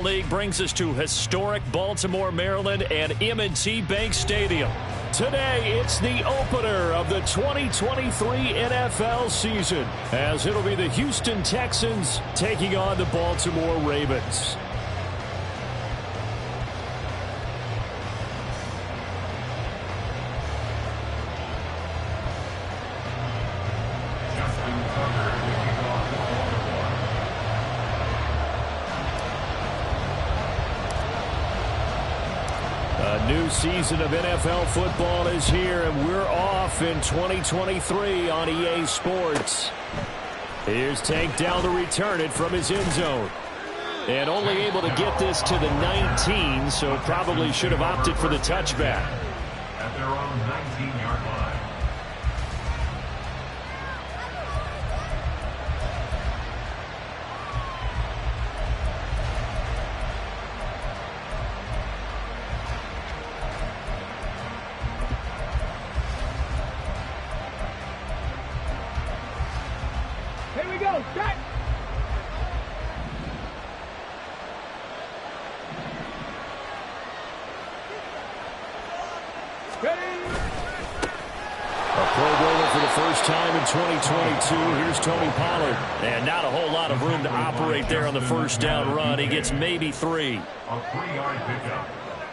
League brings us to historic Baltimore, Maryland and M&T Bank Stadium. Today, it's the opener of the 2023 NFL season, as it'll be the Houston Texans taking on the Baltimore Ravens. A new season of NFL football is here, and we're off in 2023 on EA Sports. Here's Tank down to return it from his end zone. And only able to get this to the 19, so probably should have opted for the touchback. At their own 19-yard line. Here we go, set! A Pro Bowler for the first time in 2022. Here's Tony Pollard. And not a whole lot of room to operate there on the first down run. He gets maybe 3. A 3-yard pickup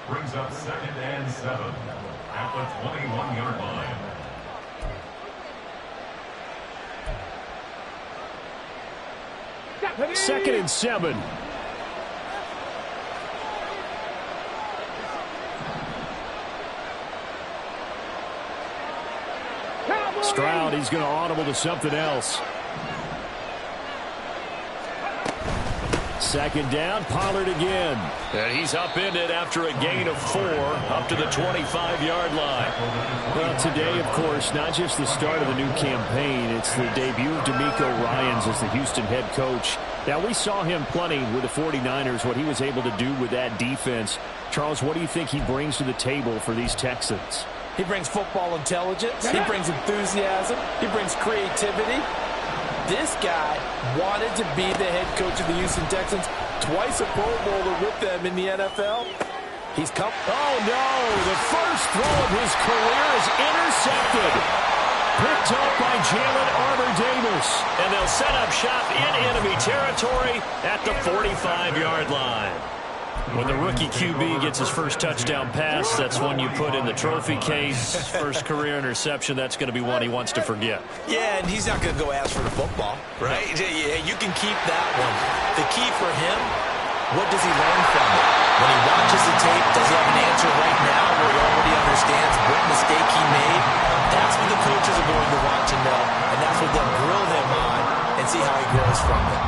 brings up 2nd and 7 at the 21-yard line. Second and 7. Stroud, he's going to audible to something else. Second down, Pollard again. And he's upended after a gain of 4 up to the 25-yard line. Well, today, of course, not just the start of the new campaign, it's the debut of DeMeco Ryans as the Houston head coach. Now, we saw him plenty with the 49ers, what he was able to do with that defense. Charles, what do you think he brings to the table for these Texans? He brings football intelligence. He brings enthusiasm. He brings creativity. This guy wanted to be the head coach of the Houston Texans, twice a Pro Bowler with them in the NFL. He's come. Oh, no. The first throw of his career is intercepted. Picked up by Jalen Armour-Davis. And they'll set up shop in enemy territory at the 45-yard line. When the rookie QB gets his first touchdown pass, that's one you put in the trophy case. First career interception, that's going to be one he wants to forget. Yeah, and he's not going to go ask for the football, right? Yeah, you can keep that one. The key for him, what does he learn from it? When he watches the tape, does he have an answer right now where he already understands what mistake he made? That's what the coaches are going to want to know, and that's what they'll grill him on and see how he grows from it.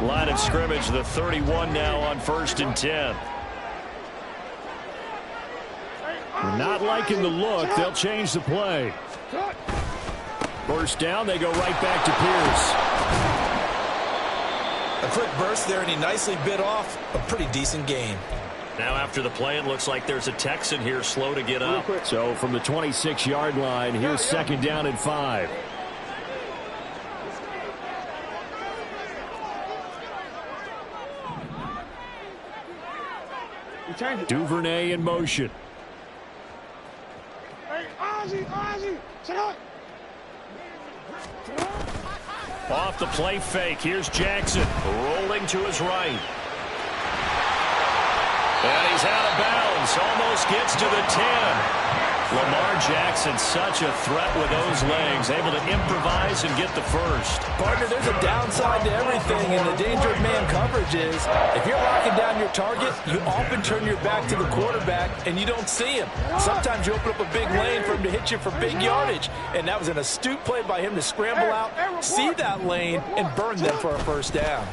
Line of scrimmage, the 31 now on 1st and 10. Not liking the look. They'll change the play. First down, they go right back to Pierce. A quick burst there, and he nicely bit off a pretty decent gain. Now after the play, it looks like there's a Texan here slow to get up. So from the 26-yard line, here's 2nd down and 5. Duvernay in motion. Hey, Ozzie, sit up. Off the play fake. Here's Jackson rolling to his right. And he's out of bounds. Almost gets to the 10. Lamar Jackson, such a threat with those legs, able to improvise and get the first. Partner, there's a downside to everything, and the danger of man coverage is if you're locking down your target, you often turn your back to the quarterback and you don't see him. Sometimes you open up a big lane for him to hit you for big yardage, and that was an astute play by him to scramble out, see that lane, and burn them for a first down.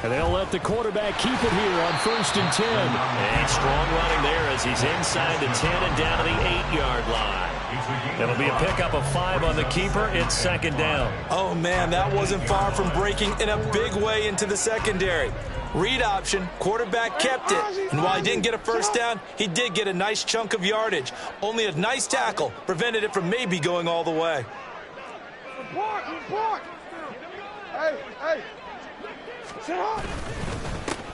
And they'll let the quarterback keep it here on 1st and 10. And strong running there as he's inside the 10 and down to the 8-yard line. It'll be a pickup of 5 on the keeper. It's 2nd down. Oh, man, that wasn't far from breaking in a big way into the secondary. Read option, quarterback kept it. And while he didn't get a first down, he did get a nice chunk of yardage. Only a nice tackle prevented it from maybe going all the way. Report. Hey. Sit up.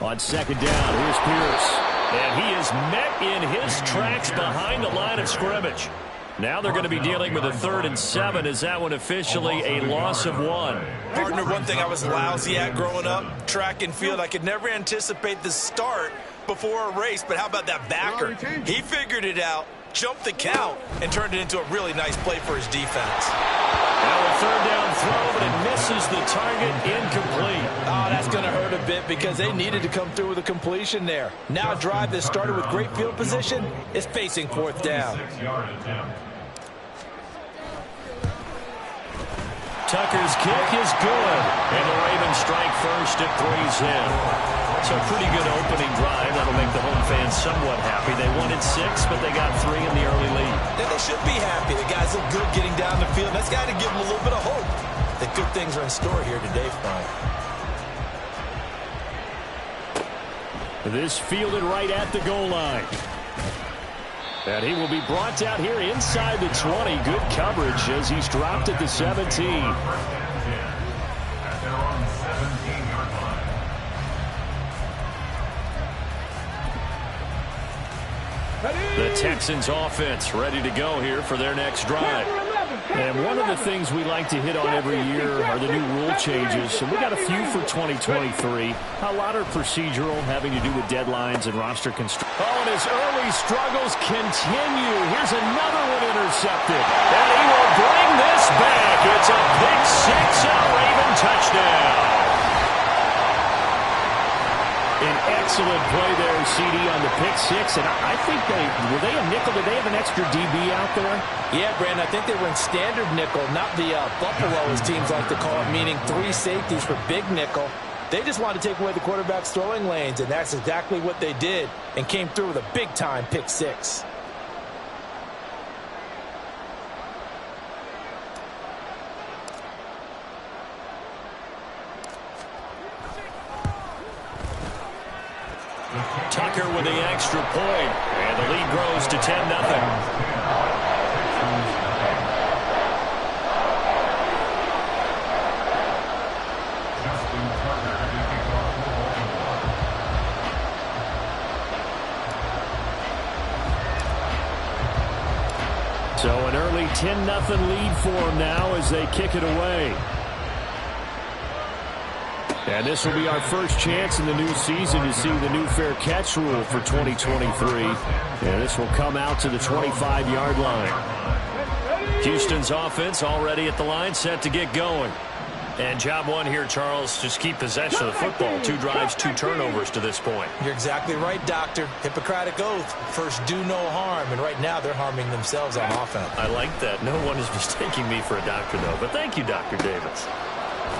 On second down, here's Pierce. And he is met in his tracks behind the line of scrimmage. Now they're going to be dealing with a 3rd and 7. Is that one officially a loss of 1? Partner, one thing I was lousy at growing up, track and field, I could never anticipate the start before a race, but how about that backer? He figured it out, jumped the count, and turned it into a really nice play for his defense. Now a 3rd down throw, but it misses the target, incomplete. Oh, that's going to hurt a bit because they needed to come through with a completion there. Now a drive that started with great field position is facing 4th down. Tucker's kick is good, and the Ravens strike first at 3's in. So a pretty good opening drive. That'll make the home fans somewhat happy. They wanted 6, but they got 3 in the early lead. And they should be happy. The guys look good getting down the field. That's got to give them a little bit of hope that good things are in store here today for them. This fielded right at the goal line. And he will be brought down here inside the 20. Good coverage as he's dropped at the 17. The Texans offense ready to go here for their next drive. And one of the things we like to hit on every year are the new rule changes. And we got a few for 2023. A lot are procedural, having to do with deadlines and roster construction. Oh, and his early struggles continue. Here's another one intercepted. And he will bring this back. It's a pick 6 and a Raven touchdown. An excellent play there, CD, on the pick 6. And I think were they a nickel? Did they have an extra DB out there? Yeah, Brandon, I think they were in standard nickel, not the Buffalo, as teams like to call it, meaning 3 safeties for big nickel. They just wanted to take away the quarterback's throwing lanes, and that's exactly what they did and came through with a big-time pick 6. Tucker with the extra point, and the lead grows to 10-0. So an early 10-0 lead for them now as they kick it away. And this will be our first chance in the new season to see the new fair catch rule for 2023. And this will come out to the 25-yard line. Houston's offense already at the line, set to get going. And job one here, Charles, just keep possession of the football. 2 drives, 2 turnovers to this point. You're exactly right, Doctor. Hippocratic oath. First, do no harm. And right now, they're harming themselves on offense. I like that. No one is mistaking me for a doctor, though. But thank you, Dr. Davis.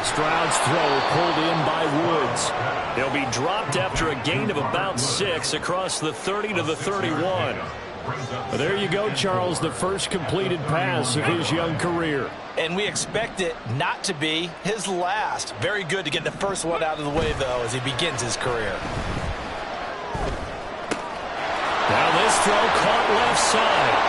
Stroud's throw pulled in by Woods. He'll be dropped after a gain of about 6 across the 30 to the 31. Well, there you go, Charles, the first completed pass of his young career. And we expect it not to be his last. Very good to get the first one out of the way, though, as he begins his career. Now this throw caught left side.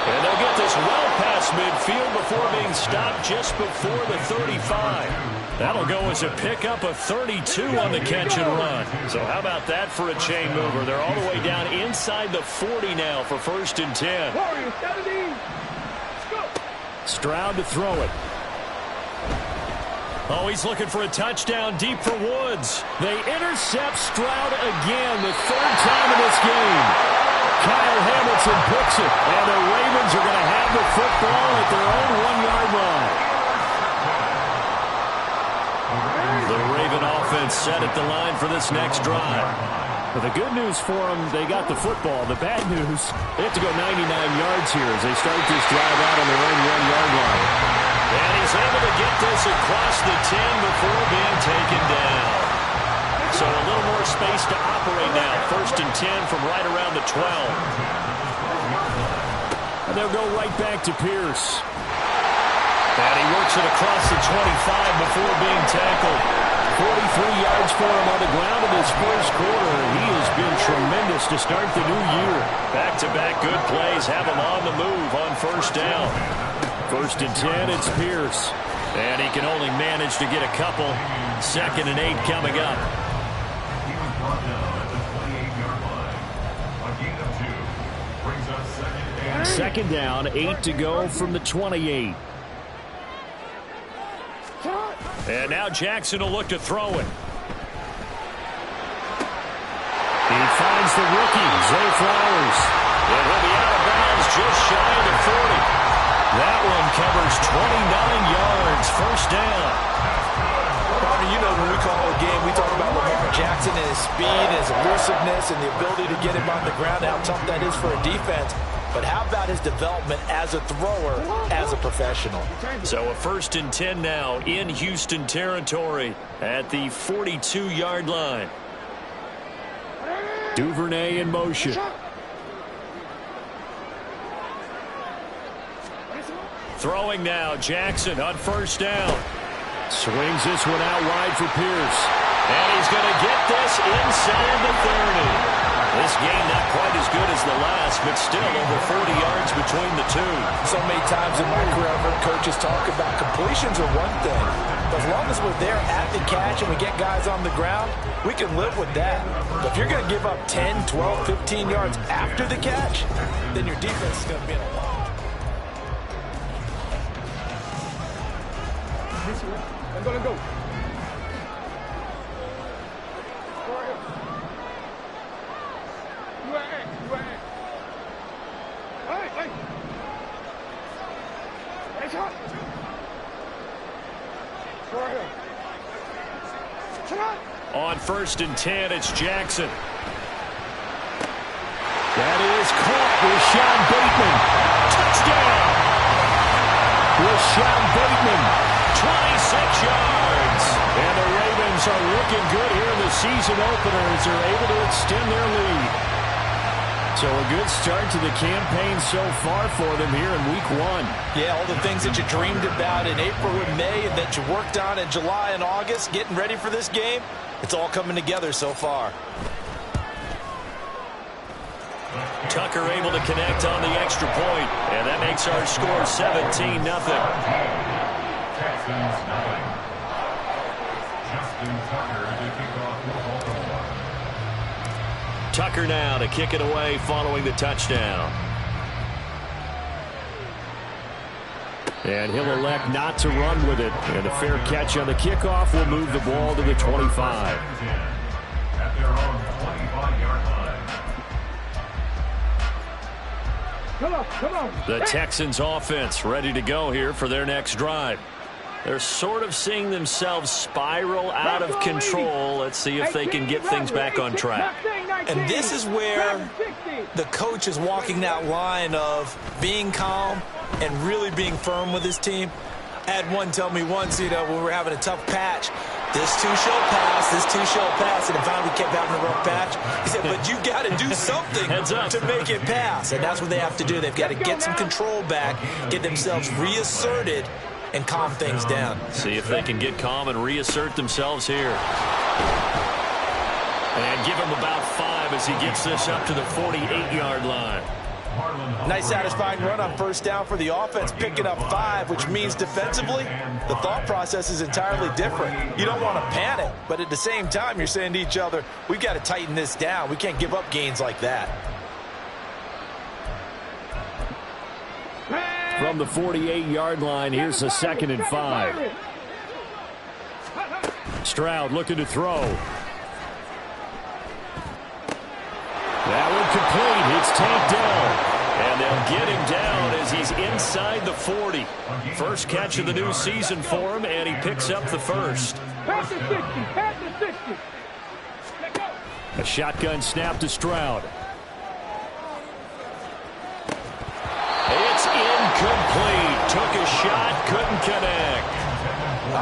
And they'll get this well past midfield before being stopped just before the 35. That'll go as a pickup of 32 on the catch and run. So how about that for a chain mover? They're all the way down inside the 40 now for 1st and 10. Stroud to throw it. Oh, he's looking for a touchdown deep for Woods. They intercept Stroud again, the 3rd time in this game. Kyle Hamilton picks it, and the Ravens are going to have the football at their own 1-yard line. The Raven offense set at the line for this next drive. But the good news for them, they got the football. The bad news, they have to go 99 yards here as they start this drive out on their own 1-yard line. And he's able to get this across the 10 before being taken down. So a little more space to operate now. 1st and 10 from right around the 12. And they'll go right back to Pierce. And he works it across the 25 before being tackled. 43 yards for him on the ground in his first quarter. He has been tremendous to start the new year. Back-to-back good plays have him on the move on first down. 1st and 10, it's Pierce. And he can only manage to get a couple. 2nd and 8 coming up. He was brought down at the 28-yard line. A gain of 2 brings up 2nd and 8. 2nd down, 8 to go from the 28. And now Jackson will look to throw it. He finds the rookie, Zay Flowers. And he'll be out of bounds just shy of the 40. That one covers 29 yards. First down. You know, when we call a game, we talk about Lamar Jackson and his speed, his elusiveness, and the ability to get him on the ground, how tough that is for a defense. But how about his development as a thrower, as a professional? So a 1st and 10 now in Houston territory at the 42-yard line. Duvernay in motion. Throwing now, Jackson on first down. Swings this one out wide for Pierce. And he's going to get this inside the 30. This game not quite as good as the last, but still over 40 yards between the two. So many times in my career, I've heard coaches talk about completions are one thing. But as long as we're there at the catch and we get guys on the ground, we can live with that. But if you're going to give up 10, 12, 15 yards after the catch, then your defense is going to be in a lot. Let go. On 1st and 10, it's Jackson. That is caught. Rashawn Bateman. Touchdown. Rashawn Bateman, 26 yards. And the Ravens are looking good here in the season opener as they're able to extend their lead. So a good start to the campaign so far for them here in week 1. Yeah, all the things that you dreamed about in April and May and that you worked on in July and August, getting ready for this game, it's all coming together so far. Tucker able to connect on the extra point, and that makes our score 17-0. Texans 9. Justin Tucker to kick off the Baltimore. Tucker now to kick it away following the touchdown. And he'll elect not to run with it. And a fair catch on the kickoff will move the ball to the 25. At their own 25-yard line. Come on. The Texans offense ready to go here for their next drive. They're sort of seeing themselves spiral out of control. Let's see if they can get things back on track. And this is where the coach is walking that line of being calm and really being firm with his team. I had one tell me once, when we were having a tough patch, this too shall pass, this too shall pass, and finally we kept having a rough patch. He said, but you got to do something to make it pass, and that's what they have to do. They've got to get some control back, get themselves reasserted, and calm things down. See if they can get calm and reassert themselves here. And give him about 5 as he gets this up to the 48-yard line. Nice satisfying run on first down for the offense, picking up 5, which means defensively, the thought process is entirely different. You don't want to panic, but at the same time, you're saying to each other, we've got to tighten this down. We can't give up gains like that. From the 48-yard line, here's a 2nd and 5. Stroud looking to throw. That one complete. It's tanked down. And they'll get him down as he's inside the 40. First catch of the new season for him, and he picks up the first. Pass the 60. Pass the 60. A shotgun snap to Stroud. It's incomplete. Took a shot, couldn't connect.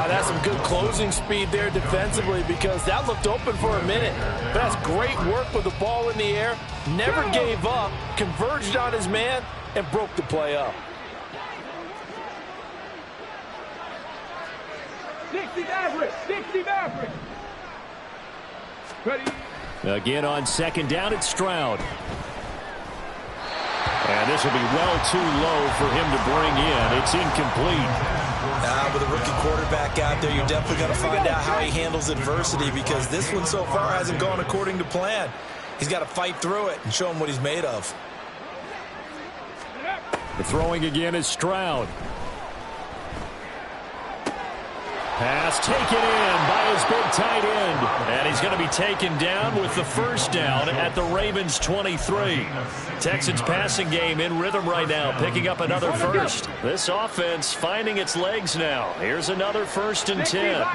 That's some good closing speed there defensively because that looked open for a minute. But that's great work with the ball in the air. Never gave up, converged on his man, and broke the play up. 60 Maverick. 60 Maverick. Ready. Again on second down, it's Stroud. And this will be well too low for him to bring in. It's incomplete. With a rookie quarterback out there, you're definitely going to find out how he handles adversity, because this one so far hasn't gone according to plan. He's got to fight through it and show him what he's made of. The throwing again is Stroud. Pass taken in by his big tight end. And he's going to be taken down with the first down at the Ravens 23. Texans passing game in rhythm right now, picking up another first. This offense finding its legs now. Here's another 1st and 10.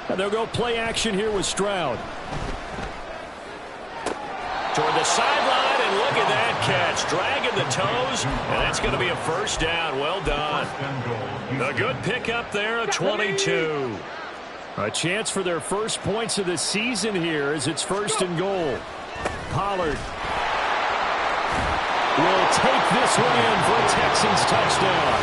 And they'll go play action here with Stroud. Toward the sideline, and look at that catch. Dragging the toes, and that's going to be a first down. Well done. A good pickup there, a 22. A chance for their first points of the season here as it's 1st and goal. Pollard will take this one in for a Texans touchdown.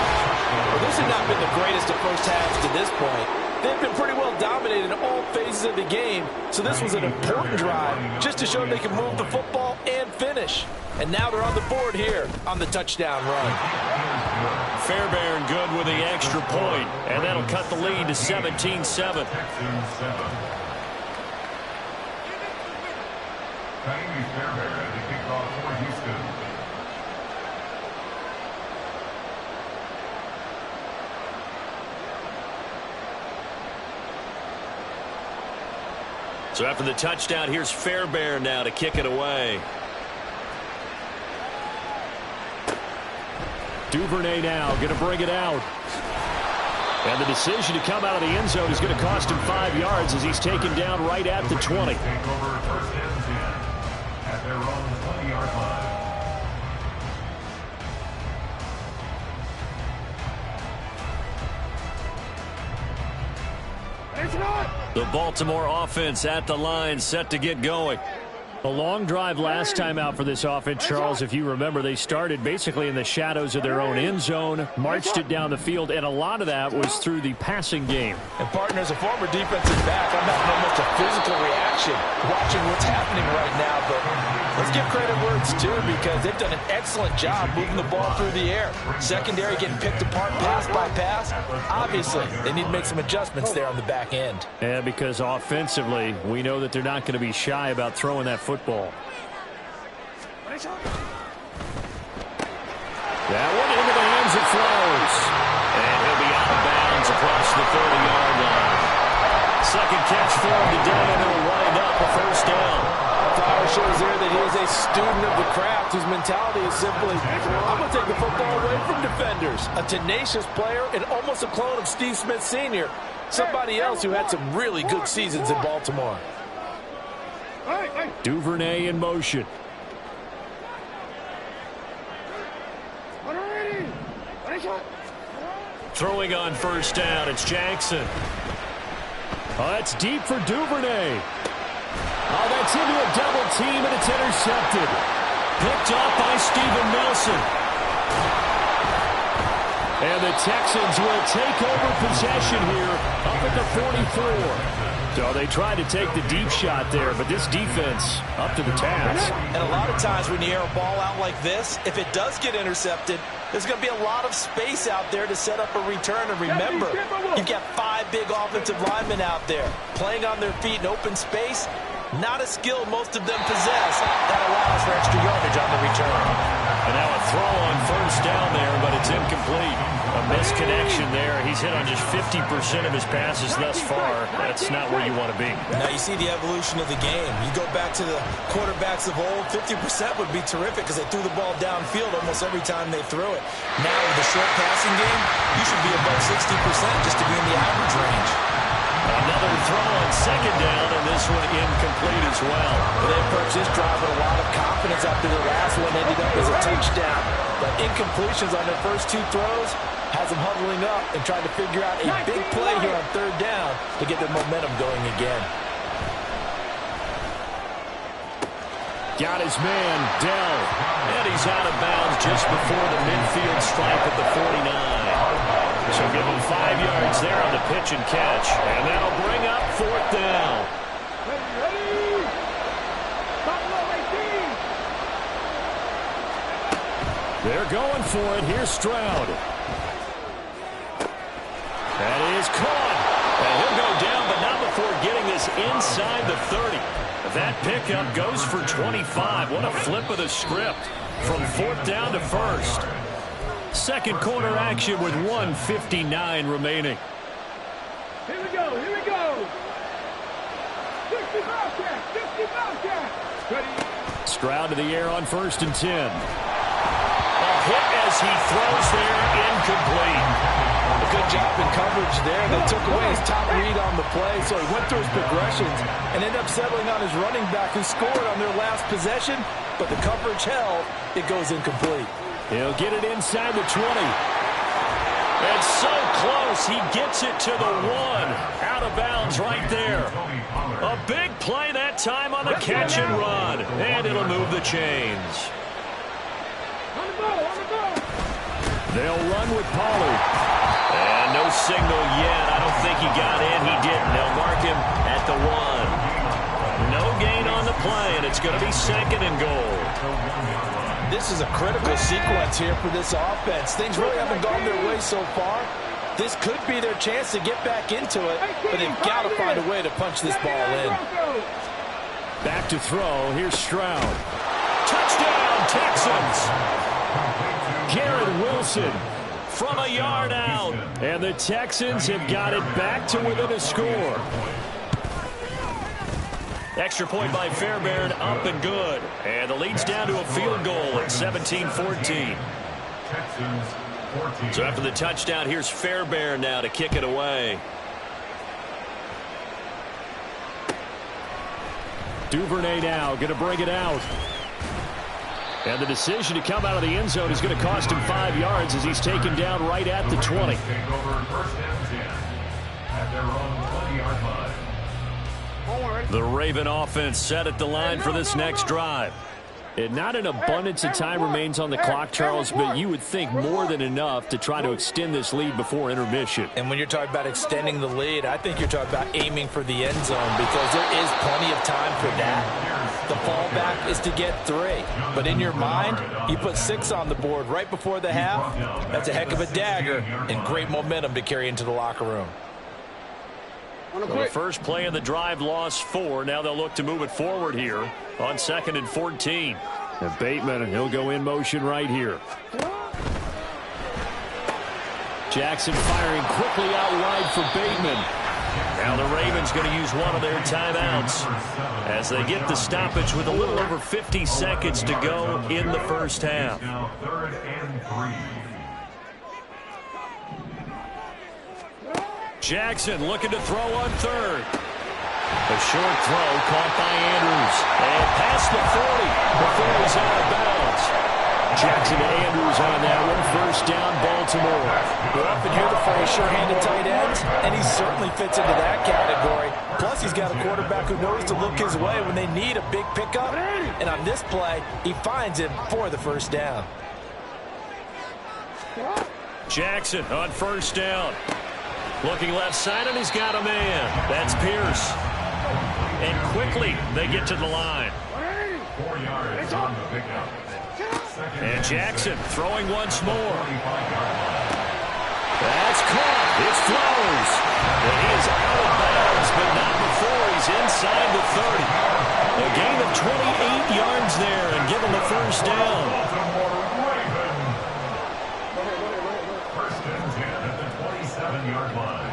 Well, this has not been the greatest of first halves to this point. They've been pretty well dominated in all phases of the game, so this was an important drive just to show they can move the football and finish. And now they're on the board here on the touchdown run. Fairbairn good with the extra point, and that'll cut the lead to 17-7. Fairbairn to kick off for Houston. So after the touchdown, here's Fairbairn now to kick it away. Duvernay now going to bring it out. And the decision to come out of the end zone is going to cost him 5 yards as he's taken down right at the 20. Take over 1st and 10 at their own 20-yard line. The Baltimore offense at the line, set to get going. A long drive last time out for this offense, Charles. If you remember, they started basically in the shadows of their own end zone, marched it down the field, and a lot of that was through the passing game. And partner, as a former defensive back, I'm having almost a physical reaction watching what's happening right now. But let's give credit where it's due, because they've done an excellent job moving the ball through the air. Secondary getting picked apart pass by pass. Obviously, they need to make some adjustments there on the back end. And because offensively, we know that they're not going to be shy about throwing that football. That one into the hands of Flowers. And he'll be out of bounds across the 30-yard line. Second catch for him today, and it'll wind up a first down. Flowers shows there that he is a student of the craft whose mentality is simply, I'm going to take the football away from defenders. A tenacious player and almost a clone of Steve Smith Sr., somebody else who had some really good seasons in Baltimore. Duvernay in motion. Throwing on first down, it's Jackson. Oh, that's deep for Duvernay. Oh, that's into a double team, and it's intercepted. Picked off by Steven Nelson. And the Texans will take over possession here up at the 44. So they tried to take the deep shot there, but this defense up to the task. And a lot of times when you air a ball out like this, if it does get intercepted, there's going to be a lot of space out there to set up a return. And remember, you've got 5 big offensive linemen out there playing on their feet in open space. Not a skill most of them possess. That allows for extra yardage on the return. And now a throw on first down there, but it's incomplete. A misconnection there. He's hit on just 50% of his passes thus far. That's not where you want to be. Now you see the evolution of the game. You go back to the quarterbacks of old, 50% would be terrific because they threw the ball downfield almost every time they threw it. Now with the short passing game, you should be above 60% just to be in the average range. Another throw on second down, and this one incomplete as well. They approached this drive with a lot of confidence after the last one ended up as a touchdown. But incompletions on their first 2 throws has them huddling up and trying to figure out a big play here on third down to get their momentum going again. Got his man, Dell. And he's out of bounds just before the midfield stripe at the 49. So give him 5 yards there on the pitch and catch. And that'll bring up 4th down. Ready? Buffalo 18. They're going for it. Here's Stroud. That is caught. And he'll go down, but not before getting this inside the 30. That pickup goes for 25. What a flip of the script from 4th down to 1st. Second quarter action with 1:59 remaining. Here we go. 60 Bobcats. Ready? Stroud to the air on 1st and 10. A hit as he throws there, incomplete. A good job in coverage there. They took away his top read on the play, so he went through his progressions and ended up settling on his running back who scored on their last possession, but the coverage held. It goes incomplete. He'll get it inside the 20. And so close, he gets it to the 1. Out of bounds right there. A big play that time on the catch and run. And it'll move the chains. On the ball. They'll run with Pollard. And no signal yet. I don't think he got in. He didn't. They'll mark him at the 1. No gain on the play, and it's going to be 2nd and goal. This is a critical sequence here for this offense. Things really haven't gone their way so far. This could be their chance to get back into it, but they've got to find a way to punch this ball in. Back to throw. Here's Stroud. Touchdown, Texans. Garrett Wilson from a yard out. And the Texans have got it back to within a score. Extra point by Fairbairn, up and good. And the lead's down to a field goal at 17-14. So after the touchdown, here's Fairbairn now to kick it away. Duvernay now going to bring it out. And the decision to come out of the end zone is going to cost him 5 yards as he's taken down right at the 20. The Raven offense set at the line for this next drive. And not an abundance of time remains on the clock, Charles, but you would think more than enough to try to extend this lead before intermission. And when you're talking about extending the lead, I think you're talking about aiming for the end zone because there is plenty of time for that. The fallback is to get 3. But in your mind, you put 6 on the board right before the half. That's a heck of a dagger and great momentum to carry into the locker room. Well, the first play of the drive lost 4. Now they'll look to move it forward here on 2nd and 14. And Bateman, he'll go in motion right here. Jackson firing quickly out wide for Bateman. Now the Ravens going to use one of their timeouts as they get the stoppage with a little over 50 seconds to go in the first half. Now 3rd and 3. Jackson looking to throw on 3rd. A short throw caught by Andrews. And past the 40 before he's out of bounds. Jackson to Andrews on that one. 1st down, Baltimore. We often hear the phrase sure-handed tight ends, and he certainly fits into that category. Plus, he's got a quarterback who knows to look his way when they need a big pickup. And on this play, he finds him for the 1st down. Jackson on 1st down. Looking left side, and he's got a man. That's Pierce. And quickly, they get to the line. 4 yards on the pickup. And Jackson throwing once more. That's caught. It's Flowers. And he is out of bounds, but not before he's inside the 30. A gain of 28 yards there and give him the 1st down. First and 10 at the 27-yard line.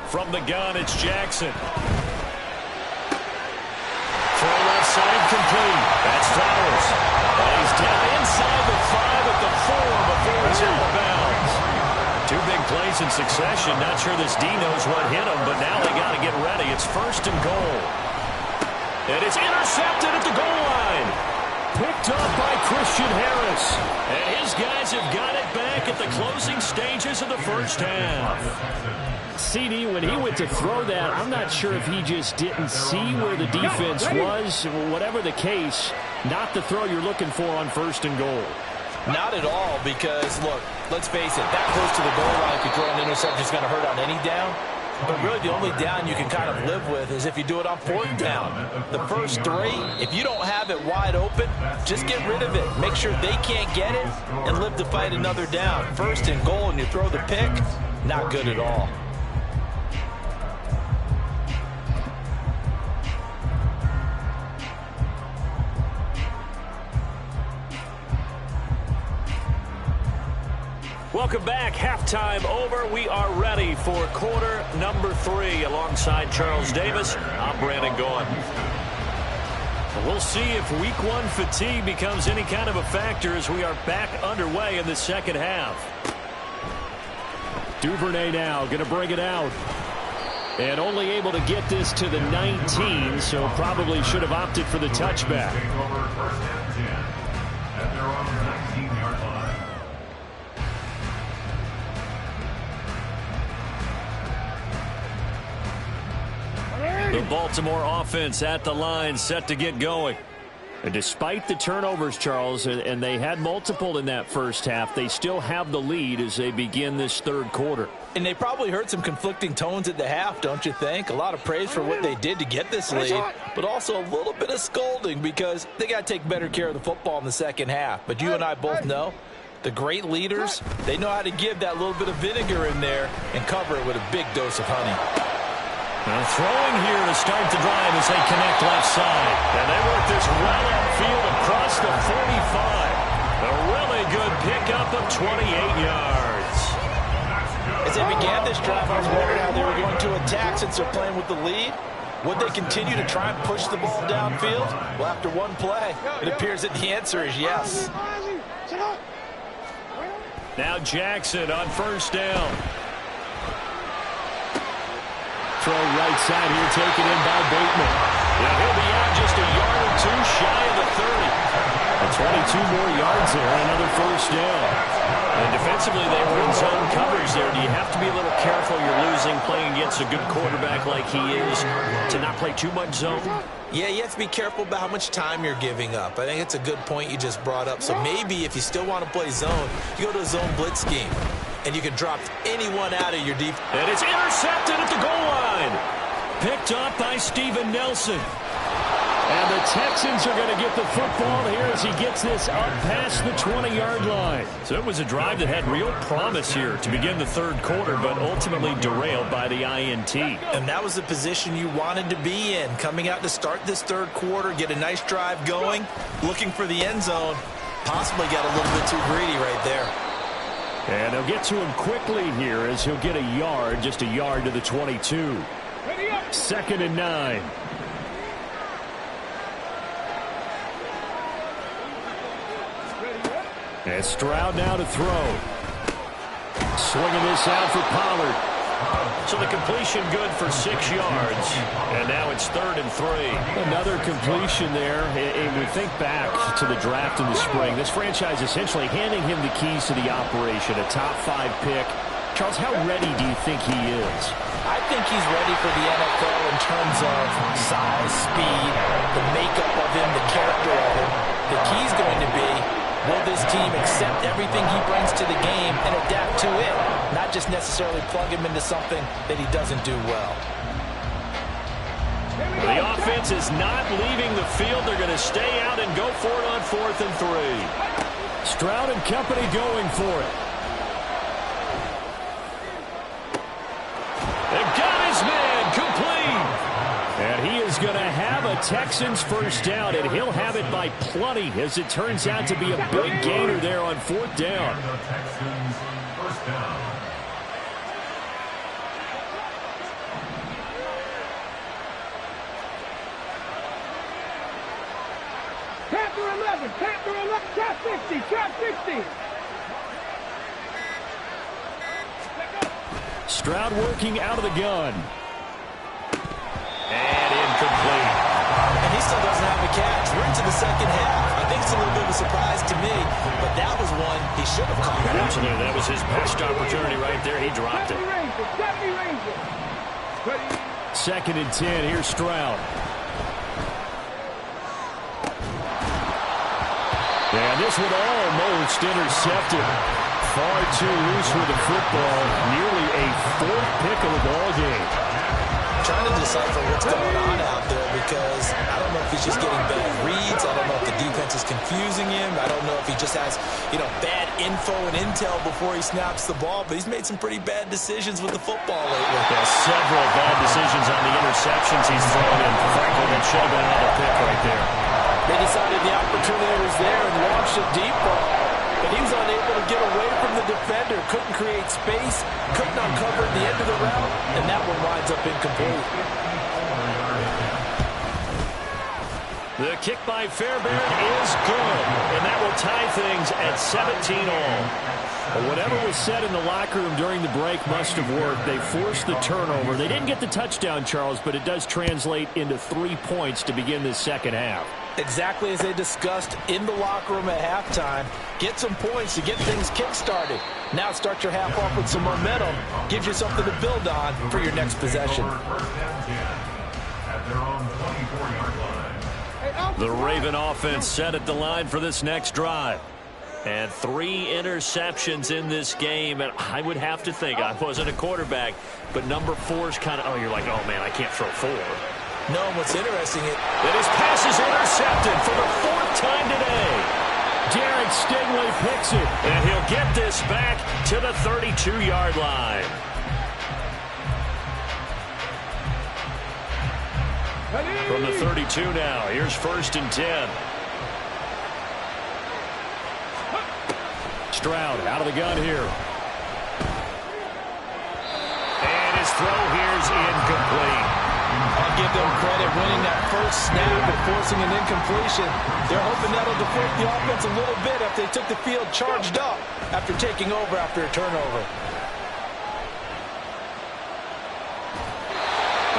From the gun, it's Jackson. Throw left side complete. That's Flowers. And he's down inside the 5 at the 4 before he's out of bounds. 2 big plays in succession. Not sure this D knows what hit him, but now they got to get ready. It's 1st and goal. And it's intercepted at the goal line. Picked up by Christian Harris. And his guys have got it back at the closing stages of the first half. CD, when he went to throw that, I'm not sure if he just didn't see where the defense was. Whatever the case, not the throw you're looking for on 1st and goal. Not at all, because, look, let's face it, that close to the goal line, if you throw an interception, is going to hurt on any down. But really, the only down you can kind of live with is if you do it on 4th down. The first 3, if you don't have it wide open, just get rid of it. Make sure they can't get it and live to fight another down. 1st and goal, and you throw the pick, not good at all. Welcome back. Halftime over. We are ready for quarter number 3. Alongside Charles Davis, I'm Brandon Gaughan. We'll see if week 1 fatigue becomes any kind of a factor as we are back underway in the second half. Duvernay now going to bring it out. And only able to get this to the 19, so probably should have opted for the touchback. The Baltimore offense at the line, set to get going. And despite the turnovers, Charles, and they had multiple in that first half, they still have the lead as they begin this 3rd quarter. And they probably heard some conflicting tones at the half, don't you think? A lot of praise for what they did to get this lead, but also a little bit of scolding because they got to take better care of the football in the second half. But you and I both know the great leaders, they know how to give that little bit of vinegar in there and cover it with a big dose of honey. Now throwing here to start the drive as they connect left side. And they work this well upfield across the 45. A really good pickup of 28 yards. As they began this drive, I was wondering how they were going to attack since they're playing with the lead. Would they continue to try and push the ball downfield? Well, after one play, it appears that the answer is yes. Now Jackson on 1st down. Throw right side here, taken in by Bateman. Now he'll be out just a yard or 2 shy of the 30. And 22 more yards there, another 1st down. And defensively, they were in zone coverage there. Do you have to be a little careful? You're losing, playing against a good quarterback like he is, to not play too much zone? Yeah, you have to be careful about how much time you're giving up. I think it's a good point you just brought up. So maybe if you still want to play zone, you go to a zone blitz scheme. And you can drop anyone out of your deep. And it's intercepted at the goal line. Picked up by Steven Nelson. And the Texans are going to get the football here as he gets this up past the 20-yard line. So it was a drive that had real promise here to begin the 3rd quarter, but ultimately derailed by the INT. And that was the position you wanted to be in. Coming out to start this 3rd quarter, get a nice drive going, looking for the end zone. Possibly got a little bit too greedy right there. And they'll get to him quickly here as he'll get a yard, just a yard to the 22. 2nd and 9. And Stroud now to throw. Swinging this out for Pollard. So the completion good for 6 yards. And now it's 3rd and 3. Another completion there. And we think back to the draft in the spring. This franchise essentially handing him the keys to the operation. A top 5 pick. Charles, how ready do you think he is? I think he's ready for the NFL in terms of size, speed, the makeup of him, the character of him. The key's going to be, will this team accept everything he brings to the game and adapt to it? Not just necessarily plug him into something that he doesn't do well. The offense is not leaving the field. They're going to stay out and go for it on 4th and 3. Stroud and company going for it. They got his man complete. And he is going to have a Texans 1st down, and he'll have it by plenty as it turns out to be a big gainer there on 4th down. Texans 1st down. Panther 11, Panther 11, trap 60, trap 60. Stroud working out of the gun. And incomplete. And he still doesn't have a catch. We're into the second half. I think it's a little bit of a surprise to me, but that was one he should have caught. Absolutely, that was his best opportunity right there. He dropped it. 2nd and 10, here's Stroud. And this one almost intercepted. Far too loose with the football. Nearly a fourth pick of the ball game. Trying to decipher what's going on out there because I don't know if he's just getting bad reads. I don't know if the defense is confusing him. I don't know if he just has, bad info and intel before he snaps the ball. But he's made some pretty bad decisions with the football lately. Yeah, several bad decisions on the interceptions he's thrown in. Frankly, that should have been another pick right there. They decided the opportunity was there and launched a deep ball. But he was unable to get away from the defender. Couldn't create space. Couldn't uncover the end of the route. And that one winds up incomplete. The kick by Fairbairn is good. And that will tie things at 17 all. But whatever was said in the locker room during the break must have worked. They forced the turnover. They didn't get the touchdown, Charles, but it does translate into 3 points to begin this second half. Exactly as they discussed in the locker room at halftime. Get some points to get things kick-started. Now start your half off with some momentum. Gives you something to build on for your next possession. The Raven offense set at the line for this next drive. And 3 interceptions in this game. And I would have to think, I wasn't a quarterback, but number 4 is kind of, you're like, oh, man, I can't throw 4. No, what's interesting is that his pass is intercepted for the 4th time today. Derek Stingley picks it, and he'll get this back to the 32-yard line. From the 32 now, here's 1st and 10. Stroud out of the gun here. And his throw here's incomplete. I'll give them credit winning that first snap and forcing an incompletion. They're hoping that'll deflate the offense a little bit after they took the field charged up after taking over after a turnover.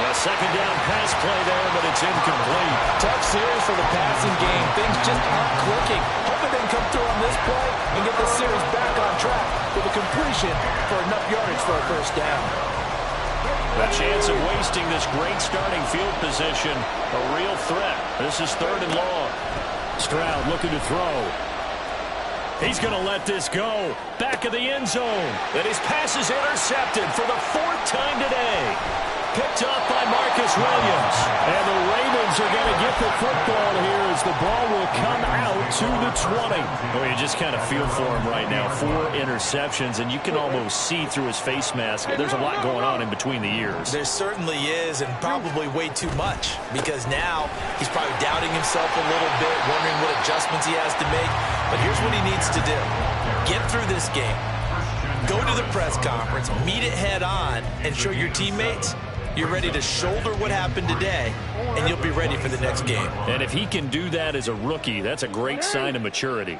A second down pass play there, but it's incomplete. Tough series for the passing game. Things just aren't clicking. Hoping they can come through on this play and get the series back on track with a completion for enough yardage for a first down. A chance of wasting this great starting field position. A real threat. This is 3rd and long. Stroud looking to throw. He's going to let this go. Back of the end zone. And his pass is intercepted for the 4th time today. Picked up by Marcus Williams. And the Ravens are going to get the football here as the ball will come out to the 20. Well, you just kind of feel for him right now. 4 interceptions, and you can almost see through his face mask. There's a lot going on in between the ears. There certainly is, and probably way too much, because now he's probably doubting himself a little bit, wondering what adjustments he has to make. But here's what he needs to do. Get through this game. Go to the press conference, meet it head on, and show your teammates you're ready to shoulder what happened today, and you'll be ready for the next game. And if he can do that as a rookie, that's a great sign of maturity.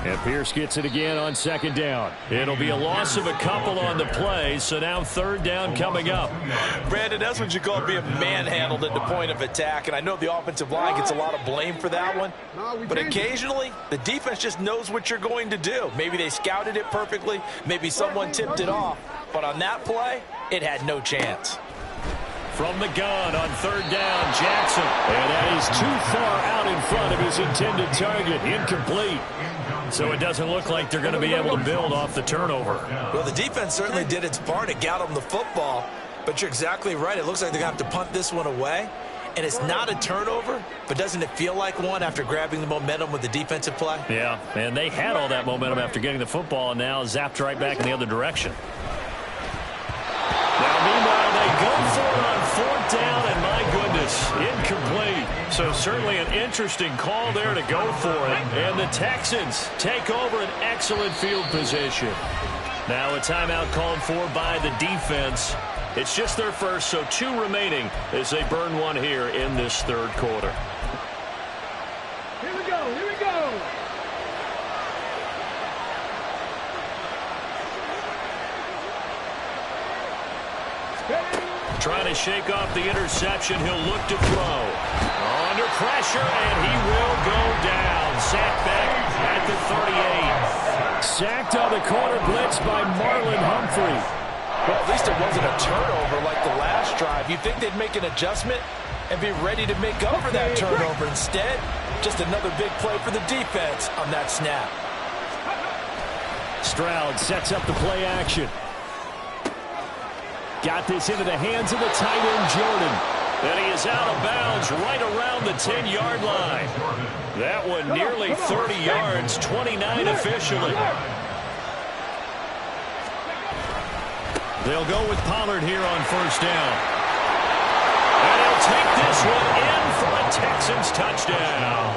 And Pierce gets it again on 2nd down. It'll be a loss of a couple on the play, so now 3rd down coming up. Brandon, that's what you call being manhandled at the point of attack, and I know the offensive line gets a lot of blame for that one, but occasionally the defense just knows what you're going to do. Maybe they scouted it perfectly, maybe someone tipped it off, but on that play, it had no chance. From the gun on 3rd down, Jackson. And that is too far out in front of his intended target. Incomplete. So it doesn't look like they're going to be able to build off the turnover. Well, the defense certainly did its part to get them the football, but you're exactly right. It looks like they're going to have to punt this one away. And it's not a turnover, but doesn't it feel like one after grabbing the momentum with the defensive play? Yeah, and they had all that momentum after getting the football and now zapped right back in the other direction. Now, meanwhile, they go for it on 4th down, and my goodness, incomplete. So certainly an interesting call there to go for it. And the Texans take over an excellent field position. Now a timeout called for by the defense. It's just their first, so 2 remaining as they burn one here in this 3rd quarter. Here we go, here we go. Trying to shake off the interception. He'll look to throw. Under pressure, and he will go down. Sacked back at the 38. Sacked on the corner blitz by Marlon Humphrey. Well, at least it wasn't a turnover like the last drive. You'd think they'd make an adjustment and be ready to make up for that turnover. Instead, Just another big play for the defense on that snap. Stroud sets up the play action. Got this into the hands of the tight end, Jordan. And he is out of bounds right around the 10-yard line. That one nearly 30 yards, 29 officially. They'll go with Pollard here on first down. And he'll take this one in for a Texans touchdown.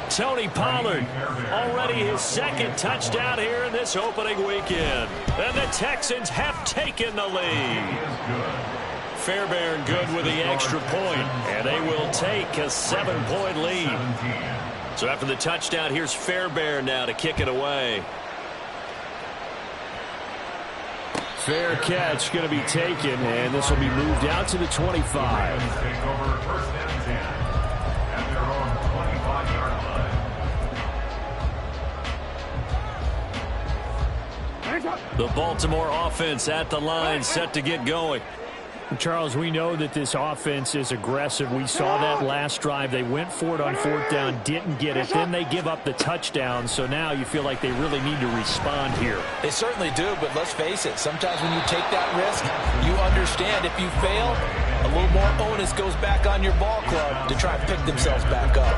Tony Pollard, already his second touchdown here in this opening weekend. And the Texans have taken the lead. Fairbairn good with the extra point, and they will take a 7-point lead. So after the touchdown, here's Fairbairn now to kick it away. Fair catch going to be taken, and this will be moved out to the 25. The Baltimore offense at the line, set to get going. Charles, we know that this offense is aggressive. We saw that last drive. They went for it on fourth down, didn't get it. Then they give up the touchdown. So now you feel like they really need to respond here. They certainly do, but let's face it. Sometimes when you take that risk, you understand if you fail, a little more onus goes back on your ball club to try and pick themselves back up.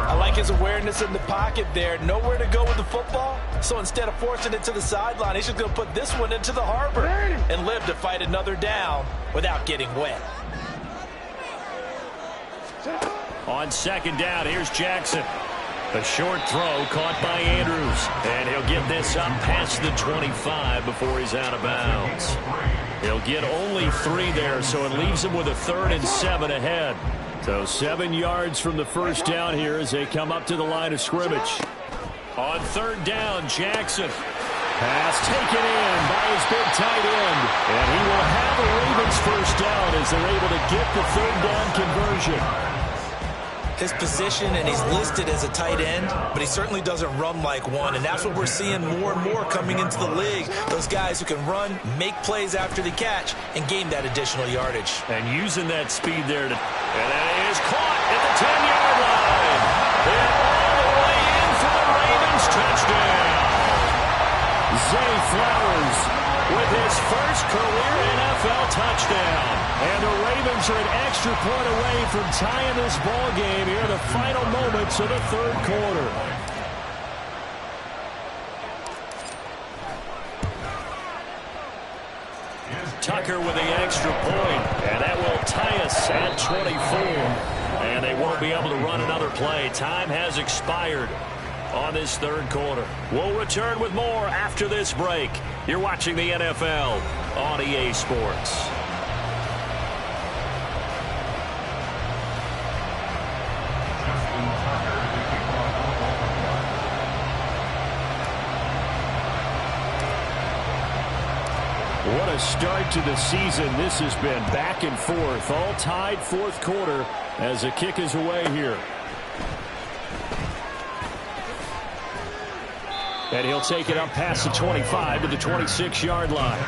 I like his awareness in the pocket there. Nowhere to go with the football. So instead of forcing it to the sideline, he's just going to put this one into the harbor and live to fight another down without getting wet. On second down, here's Jackson. A short throw caught by Andrews. And he'll get this up past the 25 before he's out of bounds. He'll get only 3 there, so it leaves him with a 3rd and 7 ahead. So 7 yards from the first down here as they come up to the line of scrimmage. On third down, Jackson. Pass taken in by his big tight end. And he will have the Ravens first down as they're able to get the third down conversion. His position, and he's listed as a tight end, but he certainly doesn't run like one, and that's what we're seeing more and more coming into the league. Those guys who can run, make plays after the catch, and gain that additional yardage. And using that speed there to... And that is caught at the 10-yard line. And all the way in for the Ravens touchdown. Zay Flowers with his first career NFL touchdown. And the Ravens are an extra point away from tying this ball game here in the final moments of the third quarter. Tucker with the extra point, and that will tie us at 24. And they won't be able to run another play. Time has expired on this third quarter. We'll return with more after this break. You're watching the NFL on EA Sports. What a start to the season. This has been back and forth, all tied fourth quarter as the kick is away here. And he'll take it up past the 25 to the 26-yard line.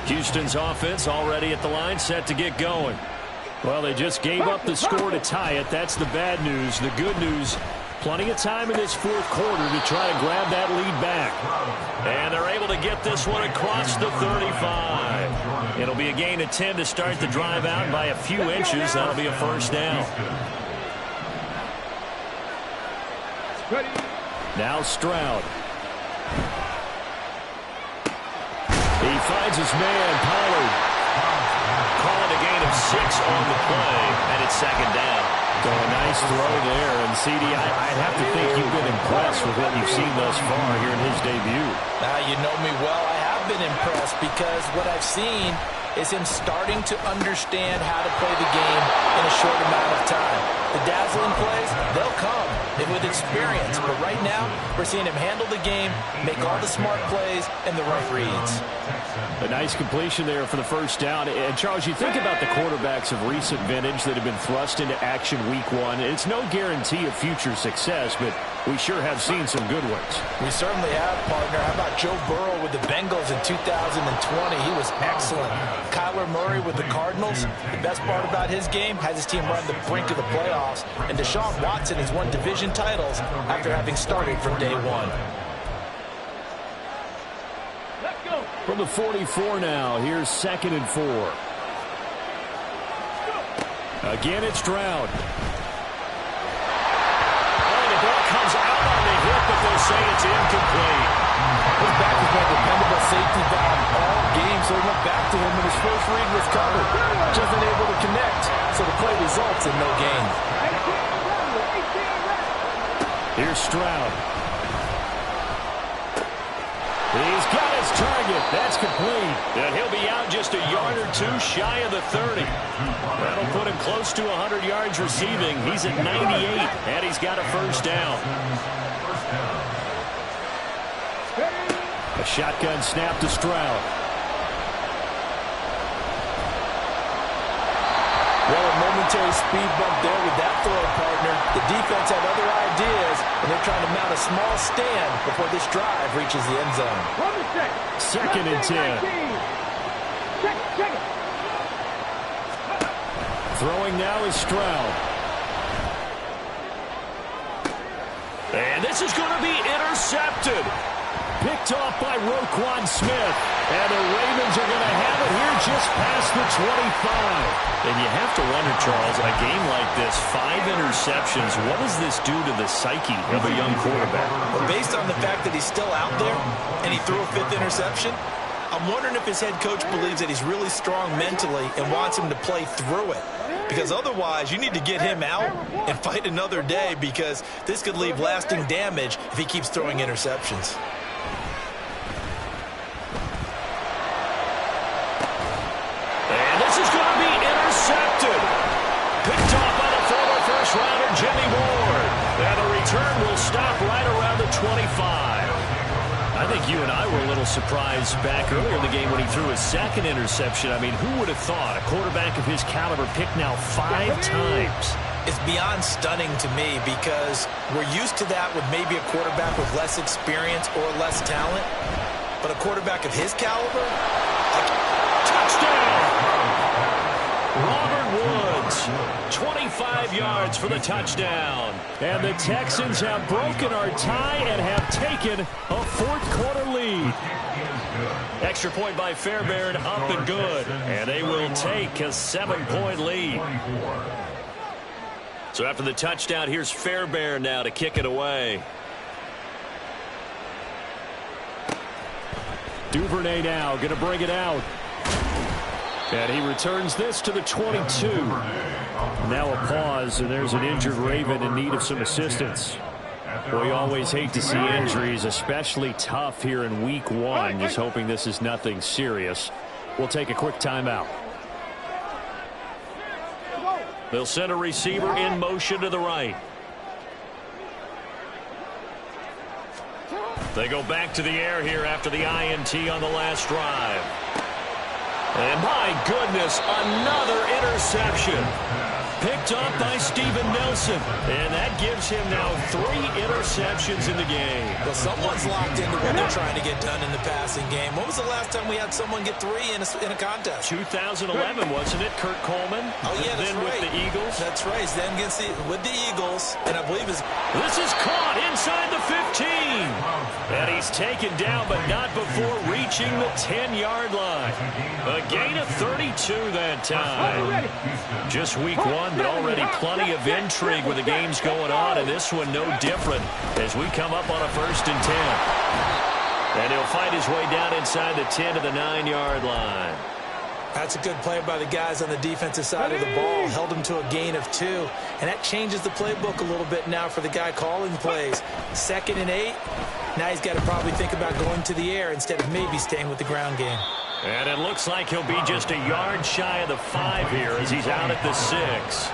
Houston's offense already at the line, set to get going. Well, they just gave up the score to tie it. That's the bad news. The good news, plenty of time in this fourth quarter to try to grab that lead back. And they're able to get this one across the 35. It'll be a gain of 10 to start the drive out by a few inches. That'll be a first down. Now Stroud. He finds his man, Pollard. Calling a gain of 6 on the play, and it's second down. So a nice throw there. And, CD, I'd have to think you've been impressed with what you've seen thus far here in his debut. You know me well. I have been impressed because what I've seen is him starting to understand how to play the game in a short amount of time. The dazzling plays, they'll come with experience. But right now, we're seeing him handle the game, make all the smart plays, and the right reads. A nice completion there for the first down. And, Charles, you think about the quarterbacks of recent vintage that have been thrust into action week one. It's no guarantee of future success, but we sure have seen some good ones. We certainly have, partner. How about Joe Burrow with the Bengals in 2020? He was excellent. Kyler Murray with the Cardinals. The best part about his game has his team run the brink of the playoffs. And Deshaun Watson has won division titles after having started from day one. From the 44 now, here's 2nd and 4. Again, it's Stroud. Oh, the ball comes out on the hip, but they'll say it's incomplete. His back has been a dependable safety valve all game, so he went back to him when his first read was covered. Just unable to connect, so the play results in no gain. Here's Stroud. He's got his target. That's complete. And he'll be out just a yard or two shy of the 30. That'll put him close to 100 yards receiving. He's at 98, and he's got a first down. A shotgun snap to Stroud. Well, a momentary speed bump there with that throw, partner. The defense had other ideas, and they're trying to mount a small stand before this drive reaches the end zone. 2nd and 10. Throwing now is Stroud. And this is going to be intercepted. Picked off by Roquan Smith. And the Ravens are going to have it here just past the 25. And you have to wonder, Charles, a game like this, 5 interceptions, what does this do to the psyche of a young quarterback? Well, based on the fact that he's still out there and he threw a 5th interception, I'm wondering if his head coach believes that he's really strong mentally and wants him to play through it. Because otherwise, you need to get him out and fight another day, because this could leave lasting damage if he keeps throwing interceptions. Picked off by the former first-rounder Jimmy Ward. And the return will stop right around the 25. I think you and I were a little surprised back earlier in the game when he threw his 2nd interception. I mean, who would have thought a quarterback of his caliber picked now 5 times? It's beyond stunning to me, because we're used to that with maybe a quarterback with less experience or less talent. But a quarterback of his caliber? Touchdown! Robert Woods, 25 yards for the touchdown. And the Texans have broken our tie and have taken a 4th quarter lead. Extra point by Fairbairn, up and good. And they will take a 7-point lead. So after the touchdown, here's Fairbairn now to kick it away. Duvernay now going to bring it out. And he returns this to the 22. Now a pause, and there's an injured Raven in need of some assistance. We always hate to see injuries, especially tough here in week one. Just hoping this is nothing serious. We'll take a quick timeout. They'll send a receiver in motion to the right. They go back to the air here after the INT on the last drive. And my goodness, another interception. Picked up by Steven Nelson. And that gives him now 3 interceptions in the game. Well, someone's locked into what they're trying to get done in the passing game. When was the last time we had someone get 3 in a contest? 2011, wasn't it? Kurt Coleman. Oh, yeah, that's then right. with the Eagles. That's right. Then with the Eagles. And I believe This is caught inside the 15. And he's taken down, but not before reaching the 10-yard line. A gain of 32 that time. Just week one, but already plenty of intrigue with the games going on, and this one no different as we come up on a 1st and 10. And he'll fight his way down inside the 10 to the 9-yard line. That's a good play by the guys on the defensive side of the ball. Held him to a gain of 2. And that changes the playbook a little bit now for the guy calling plays. 2nd and 8. Now he's got to probably think about going to the air instead of maybe staying with the ground game. And it looks like he'll be just a yard shy of the 5 here as he's out at the 6.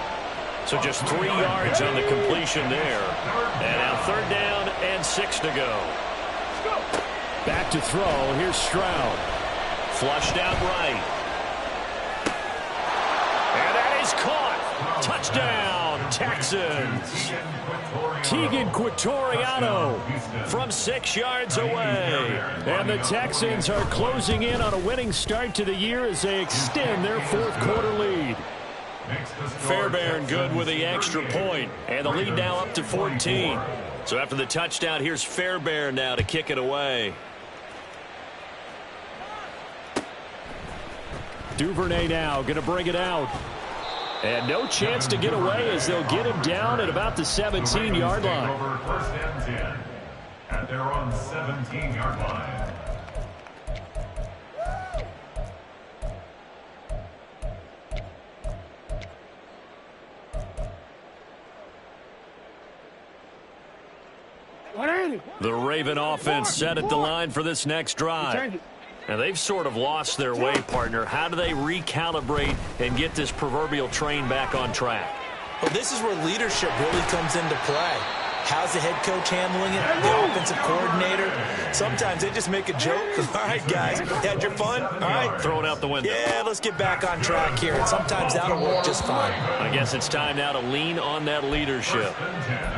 So just 3 yards on the completion there. And now 3rd down and 6 to go. Back to throw. Here's Stroud. Flushed out right. And that is caught. Touchdown, Texans. Tegan Quitoriano from 6 yards away. And the Texans are closing in on a winning start to the year as they extend their 4th quarter lead. Fairbairn good with the extra point. And the lead now up to 14. So after the touchdown, here's Fairbairn now to kick it away. Duvernay now going to bring it out. And no chance to get away as they'll get him down at about the 17-yard line. Over 1st and 10 at their own 17-yard line. The Raven offense set at the line for this next drive. And they've sort of lost their way, partner. How do they recalibrate and get this proverbial train back on track? Well, this is where leadership really comes into play. How's the head coach handling it? The offensive coordinator? Sometimes they just make a joke. All right, guys, had your fun? All right. Throw it out the window. Yeah, let's get back on track here. And sometimes that'll work just fine. I guess it's time now to lean on that leadership.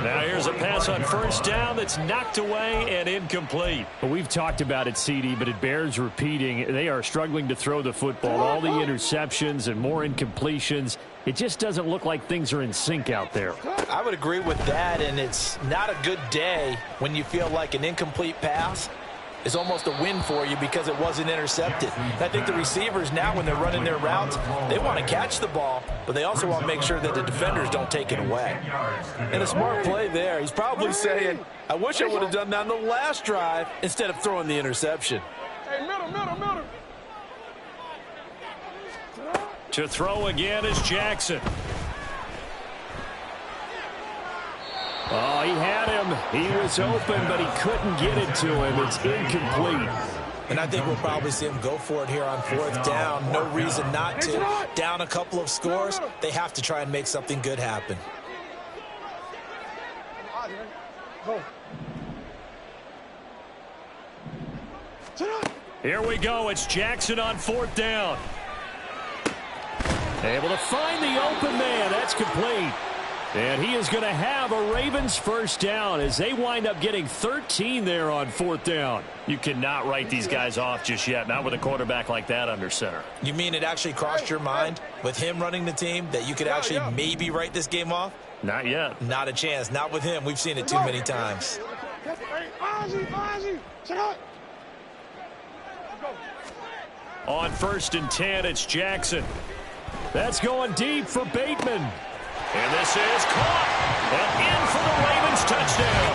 Now here's a pass on 1st down that's knocked away and incomplete. Well, we've talked about it, CD, but it bears repeating. They are struggling to throw the football. All the interceptions and more incompletions. It just doesn't look like things are in sync out there. I would agree with that, and it's not a good day when you feel like an incomplete pass is almost a win for you because it wasn't intercepted. I think the receivers now, when they're running their routes, they want to catch the ball, but they also want to make sure that the defenders don't take it away. And a smart play there. He's probably saying, I wish I would have done that on the last drive instead of throwing the interception. Hey, middle. To throw again is Jackson. Oh, he had him. He was open, but he couldn't get it to him. It's incomplete. And I think we'll probably see him go for it here on 4th down. No reason not to. Down a couple of scores, they have to try and make something good happen. Here we go. It's Jackson on 4th down. Able to find the open man. That's complete. And he is going to have a Ravens 1st down as they wind up getting 13 there on 4th down. You cannot write these guys off just yet, not with a quarterback like that under center. You mean it actually crossed your mind with him running the team that you could actually maybe write this game off? Not yet. Not a chance. Not with him. We've seen it too many times. On 1st and 10, it's Jackson. That's going deep for Bateman. And this is caught. And in for the Ravens touchdown.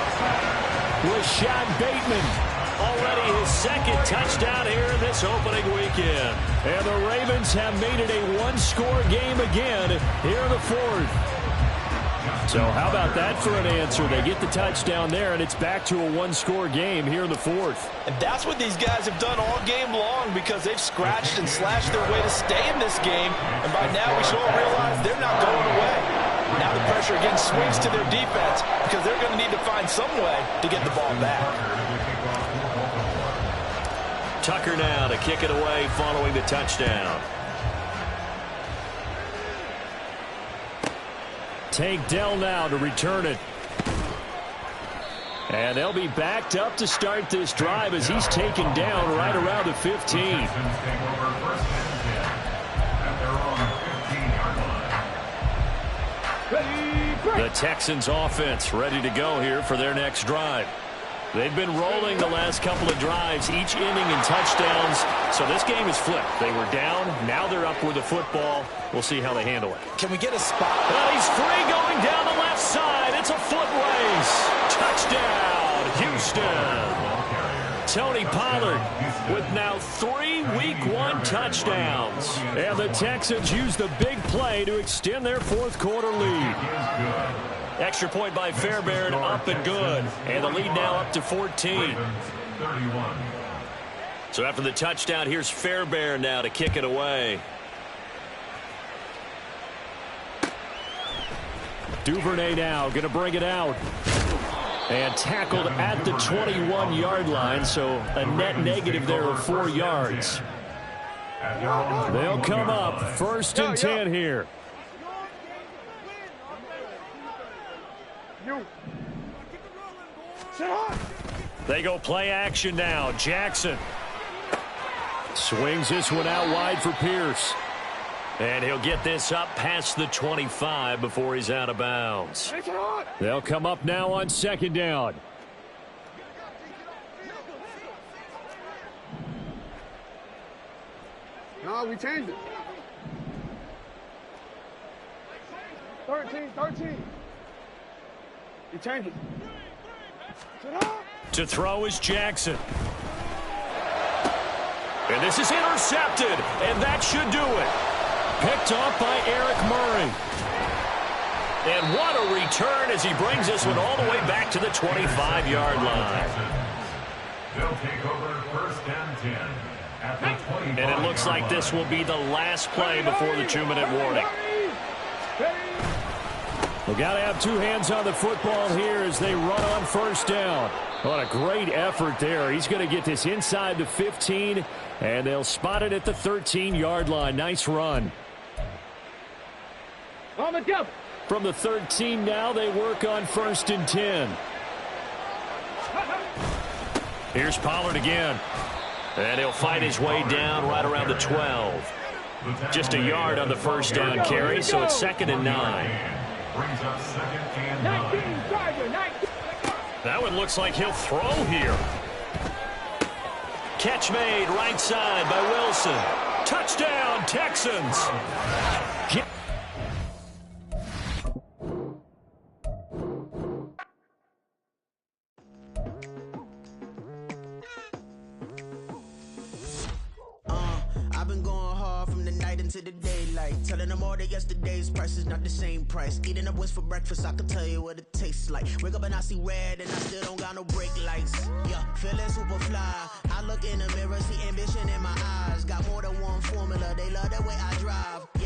Rashad Bateman. Already his 2nd touchdown here in this opening weekend. And the Ravens have made it a 1-score game again here in the 4th. So how about that for an answer? They get the touchdown there, and it's back to a 1-score game here in the 4th. And that's what these guys have done all game long because they've scratched and slashed their way to stay in this game. And by now we should all realize they're not going away. Now the pressure again swings to their defense because they're going to need to find some way to get the ball back. Tucker now to kick it away following the touchdown. Tank Dell now to return it. And they'll be backed up to start this drive as he's taken down right around the 15. The Texans offense ready to go here for their next drive. They've been rolling the last couple of drives, each inning in touchdowns. So this game is flipped. They were down. Now they're up with the football. We'll see how they handle it. Can we get a spot? Well, he's free going down the left side. It's a foot race. Touchdown, Houston. Tony Pollard with now 3 Week 1 touchdowns. And the Texans use the big play to extend their 4th quarter lead. Extra point by Fairbairn, up and good. And the lead now up to 14. So after the touchdown, here's Fairbairn now to kick it away. Duvernay now going to bring it out. And tackled at the 21-yard line, so a net negative there of 4 yards. They'll come up 1st and 10 here. They go play action now. Jackson swings this one out wide for Pierce. And he'll get this up past the 25 before he's out of bounds. They'll come up now on 2nd down. No, we changed it. 13. You changed it. To throw is Jackson. And this is intercepted, and that should do it. Picked off by Eric Murray. And what a return as he brings this one all the way back to the 25-yard line. They'll take over 1st and 10 at the 25. And it looks like this will be the last play before the 2-minute warning. We've got to have 2 hands on the football here as they run on 1st down. What a great effort there. He's going to get this inside the 15, and they'll spot it at the 13-yard line. Nice run. On the double. From the 13 now, they work on 1st and 10. Here's Pollard again. And he'll fight his way down right around the 12. Just a yard on the 1st down carry, so it's 2nd and 9. Brings up 2nd and 19, 9. Charger, 19. That one looks like he'll throw here. Catch made right side by Wilson. Touchdown, Texans. I've been going hard from the night into the daylight, telling them all that yesterday's price is not the same price. Eating up wings for breakfast, I can tell you what it tastes like. Wake up and I see red and I still don't got no brake lights. Yeah, feeling super fly. I look in the mirror, see ambition in my eyes. Got more than one formula, they love the way I drive. Yeah.